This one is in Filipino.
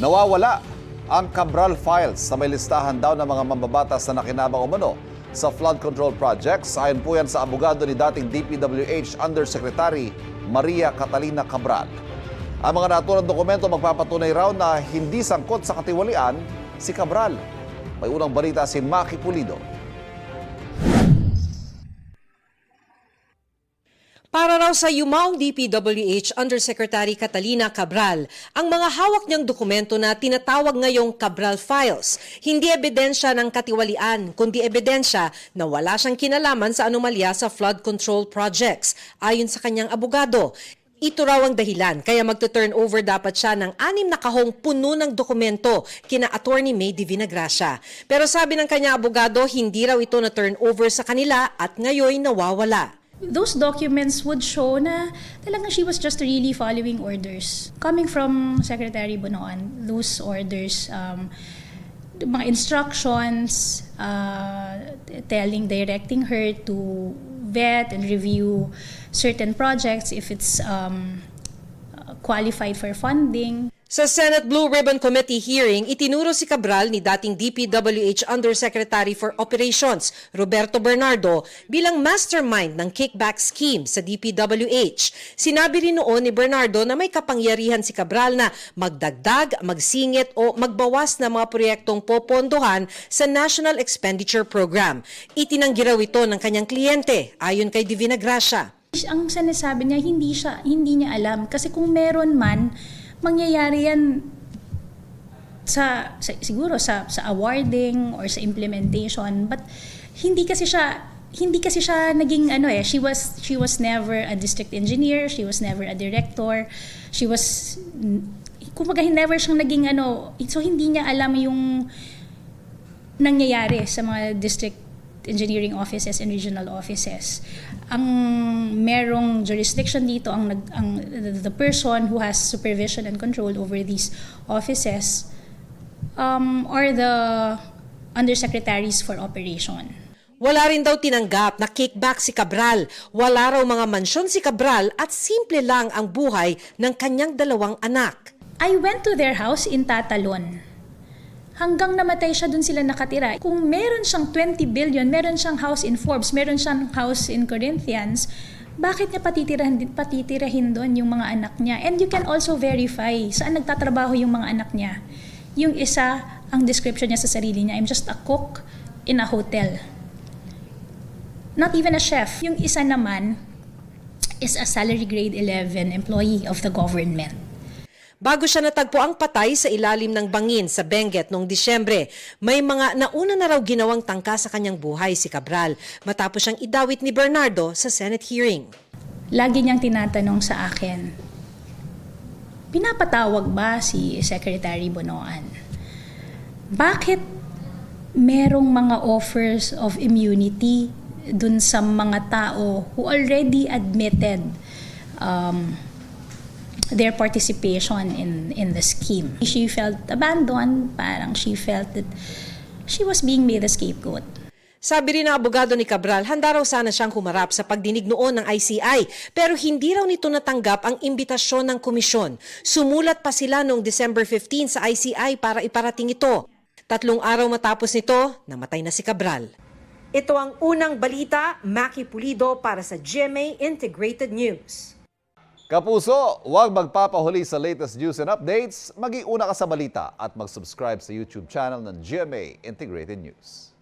Nawawala ang Cabral Files sa may listahan daw ng mga mambabatas na nakinabang umano sa flood control projects. Ayon po yan sa abogado ni dating DPWH Undersecretary Maria Catalina Cabral. Ang mga naturang dokumento magpapatunay raw na hindi sangkot sa katiwalian si Cabral. May unang balita si Maki Pulido. Para raw sa yumaong DPWH Undersecretary Catalina Cabral, ang mga hawak niyang dokumento na tinatawag ngayong Cabral Files, hindi ebidensya ng katiwalian, kundi ebidensya na wala siyang kinalaman sa anomalya sa flood control projects, ayon sa kanyang abogado. Ito raw ang dahilan kaya magto-turnover dapat siya ng 6 na kahong puno ng dokumento kina Attorney May Divinagracia. Pero sabi ng kanyang abogado, hindi raw ito na turnover sa kanila at ngayon nawawala. Those documents would show na talagang she was just really following orders. Coming from Secretary Bonoan, those orders, mga instructions, directing her to vet and review certain projects if it's qualified for funding. Sa Senate Blue Ribbon Committee hearing, itinuro si Cabral ni dating DPWH Undersecretary for Operations, Roberto Bernardo, bilang mastermind ng kickback scheme sa DPWH. Sinabi rin noon ni Bernardo na may kapangyarihan si Cabral na magdagdag, magsingit o magbawas na mga proyektong popondohan sa National Expenditure Program. Itinanggi raw ito ng kanyang kliyente, ayon kay Divinagracia. Ang sinasabi niya, hindi niya alam. Kasi kung meron man, mangyayari yan siguro sa awarding or sa implementation, but hindi kasi siya naging she was never a district engineer, she was never a director, kumbaga never siyang naging so hindi niya alam yung nangyayari sa mga district engineering offices and regional offices. Ang merong jurisdiction dito, the person who has supervision and control over these offices are the undersecretaries for operation. Wala rin daw tinanggap na kickback si Cabral. Wala raw mga mansyon si Cabral at simple lang ang buhay ng kanyang 2 anak. I went to their house in Tatalon. Hanggang namatay siya, dun sila nakatira. Kung meron siyang 20 billion, meron siyang house in Forbes, meron siyang house in Corinthians, bakit niya patitirahin doon yung mga anak niya? And you can also verify saan nagtatrabaho yung mga anak niya. Yung isa, ang description niya sa sarili niya, I'm just a cook in a hotel. Not even a chef. Yung isa naman is a salary grade 11 employee of the government. Bago siya natagpo ang patay sa ilalim ng bangin sa Benguet noong Disyembre, may mga nauna na raw ginawang tangka sa kanyang buhay si Cabral matapos siyang idawit ni Bernardo sa Senate hearing. Lagi niyang tinatanong sa akin, pinapatawag ba si Secretary Bonoan? Bakit merong mga offers of immunity dun sa mga tao who already admitted their participation in the scheme? She felt abandoned, parang she felt that she was being made a scapegoat. Sabi rin ng abogado ni Cabral, handa raw sana siyang humarap sa pagdinig noon ng ICI, pero hindi raw nito natanggap ang imbitasyon ng komisyon. Sumulat pa sila noong December 15 sa ICI para iparating ito. 3 araw matapos nito, namatay na si Cabral. Ito ang unang balita, Maki Pulido para sa GMA Integrated News. Kapuso, huwag magpapahuli sa latest news and updates. Mag-iuna ka sa balita at mag-subscribe sa YouTube channel ng GMA Integrated News.